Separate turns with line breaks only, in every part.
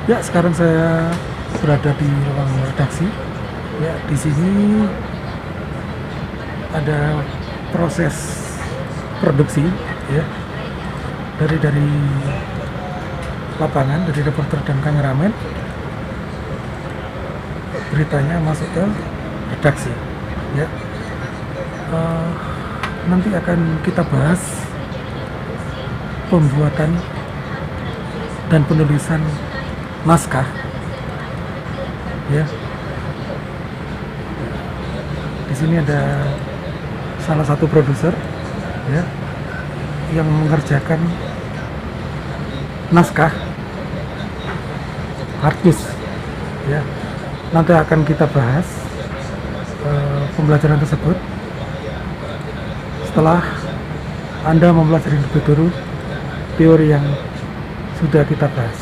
Ya, sekarang saya berada di ruang redaksi. Ya, di sini ada proses produksi, ya, dari lapangan, dari reporter dan kameramen. Beritanya masuk ke redaksi. Ya, Eh, nanti akan kita bahas pembuatan dan penulisan naskah. Ya, di sini ada salah satu produser, ya, yang mengerjakan naskah harddisk. Ya, nanti akan kita bahas pembelajaran tersebut setelah Anda mempelajari lebih dulu teori yang sudah kita bahas.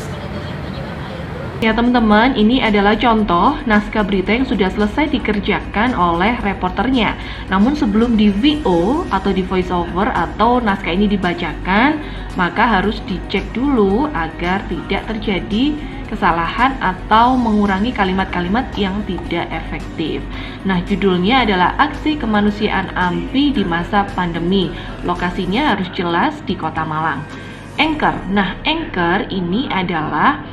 Ya teman-teman, ini adalah contoh naskah berita yang sudah selesai dikerjakan oleh reporternya. Namun sebelum di VO atau di voice over atau naskah ini dibacakan, maka harus dicek dulu agar tidak terjadi kesalahan atau mengurangi kalimat-kalimat yang tidak efektif. Nah, judulnya adalah Aksi Kemanusiaan AMPI di Masa Pandemi. Lokasinya harus jelas di Kota Malang. Anchor. Nah, anchor ini adalah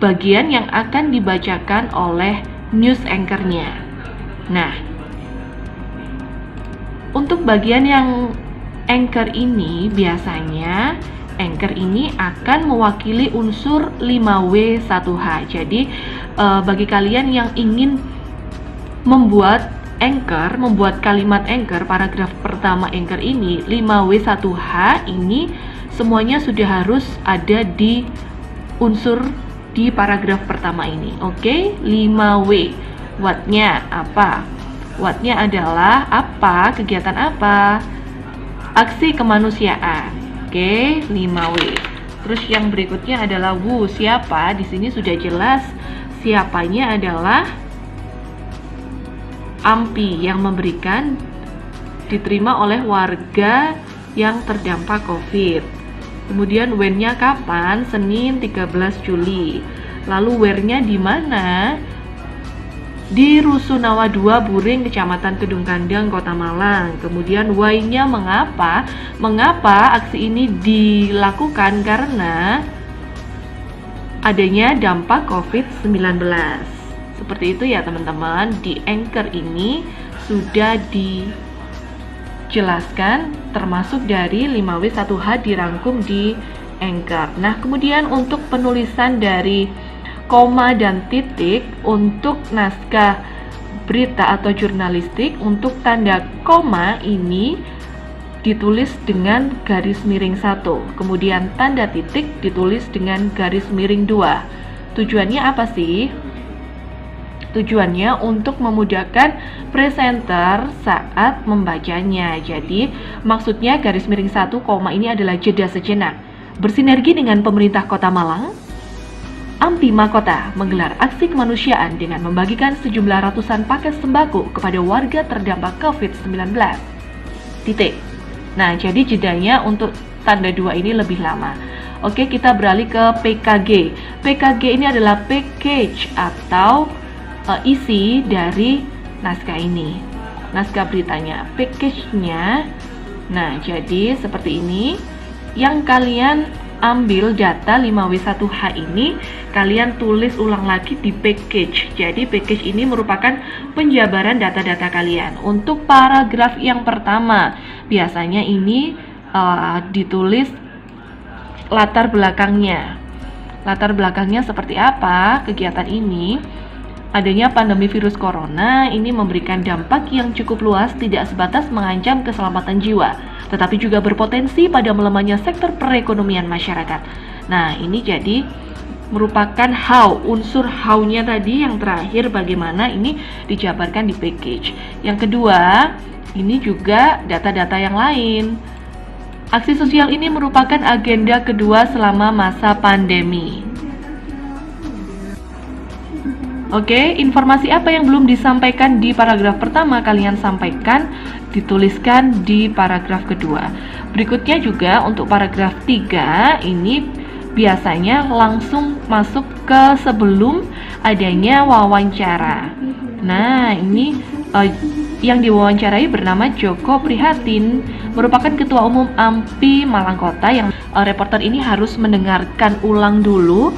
bagian yang akan dibacakan oleh news anchor-nya. Nah, untuk bagian yang anchor ini biasanya anchor ini akan mewakili unsur 5W1H. Jadi bagi kalian yang ingin membuat anchor, membuat kalimat anchor, paragraf pertama anchor ini 5W1H ini semuanya sudah harus ada di unsur di paragraf pertama ini. Oke, 5W. What-nya apa? What-nya adalah apa? Kegiatan apa? Aksi kemanusiaan. Oke, 5W. Terus yang berikutnya adalah who, siapa? Di sini sudah jelas siapanya adalah AMPI yang memberikan diterima oleh warga yang terdampak COVID. Kemudian when-nya kapan? Senin 13 Juli. Lalu where-nya di mana? Di Rusunawa 2 Buring, Kecamatan Kedung Kandang, Kota Malang. Kemudian why-nya mengapa? Mengapa aksi ini dilakukan? Karena adanya dampak COVID-19. Seperti itu ya teman-teman. Di anchor ini sudah dijelaskan termasuk dari 5W1H dirangkum di anchor. Nah, kemudian untuk penulisan dari koma dan titik untuk naskah berita atau jurnalistik, untuk tanda koma ini ditulis dengan garis miring 1, kemudian tanda titik ditulis dengan garis miring 2. Tujuannya apa sih? Tujuannya untuk memudahkan presenter saat membacanya. Jadi maksudnya garis miring 1 koma ini adalah jeda sejenak. Bersinergi dengan pemerintah Kota Malang, AMPI Makota menggelar aksi kemanusiaan dengan membagikan sejumlah ratusan paket sembako kepada warga terdampak COVID-19. Titik. Nah, jadi jedanya untuk tanda 2 ini lebih lama. Oke, kita beralih ke PKG. PKG ini adalah package atau isi dari naskah ini, naskah beritanya, package-nya. Nah, jadi seperti ini. Yang kalian ambil data 5W1H ini, kalian tulis ulang lagi di package. Jadi package ini merupakan penjabaran data-data kalian. Untuk paragraf yang pertama, biasanya ini ditulis latar belakangnya. Latar belakangnya seperti apa kegiatan ini? Adanya pandemi virus corona ini memberikan dampak yang cukup luas, tidak sebatas mengancam keselamatan jiwa, tetapi juga berpotensi pada melemahnya sektor perekonomian masyarakat. Nah, ini jadi merupakan how, unsur how-nya tadi yang terakhir bagaimana ini dijabarkan di package. Yang kedua, ini juga data-data yang lain. Aksi sosial ini merupakan agenda kedua selama masa pandemi. Oke, informasi apa yang belum disampaikan di paragraf pertama kalian sampaikan, dituliskan di paragraf kedua. Berikutnya juga untuk paragraf 3 ini biasanya langsung masuk ke sebelum adanya wawancara. Nah, ini yang diwawancarai bernama Joko Prihatin, merupakan Ketua Umum AMPI Malang Kota, yang reporter ini harus mendengarkan ulang dulu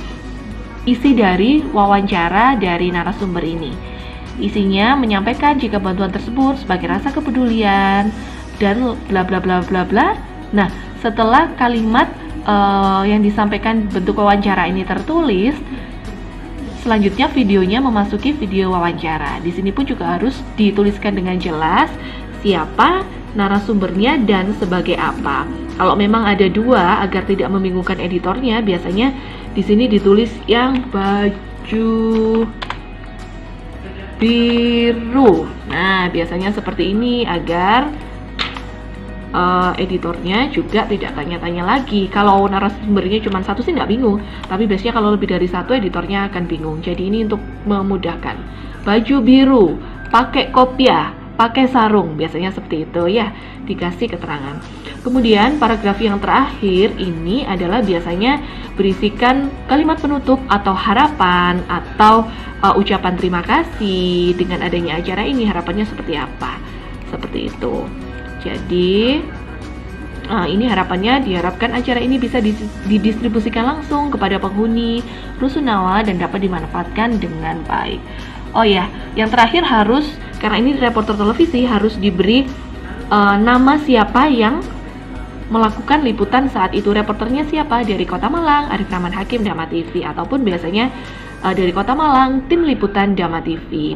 isi dari wawancara dari narasumber ini. Isinya menyampaikan jika bantuan tersebut sebagai rasa kepedulian dan bla bla bla bla bla. Nah, setelah kalimat yang disampaikan bentuk wawancara ini tertulis, selanjutnya videonya memasuki video wawancara. Di sini pun juga harus dituliskan dengan jelas siapa narasumbernya dan sebagai apa. Kalau memang ada dua, agar tidak membingungkan editornya, biasanya di sini ditulis yang baju biru. Nah, biasanya seperti ini agar editornya juga tidak tanya-tanya lagi. Kalau narasumbernya cuma satu sih nggak bingung, tapi biasanya kalau lebih dari satu editornya akan bingung. Jadi ini untuk memudahkan. Baju biru, pakai kopiah, pakai sarung, biasanya seperti itu ya, dikasih keterangan. Kemudian paragraf yang terakhir ini adalah biasanya berisikan kalimat penutup atau harapan atau ucapan terima kasih dengan adanya acara ini, harapannya seperti apa, seperti itu. Jadi ini harapannya, diharapkan acara ini bisa didistribusikan langsung kepada penghuni Rusunawa dan dapat dimanfaatkan dengan baik. Oh ya, yang terakhir harus, karena ini reporter televisi, harus diberi nama siapa yang melakukan liputan saat itu. Reporternya siapa? Dari Kota Malang, Arif Rahman Hakim, Dama TV, ataupun biasanya dari Kota Malang, tim liputan Dama TV.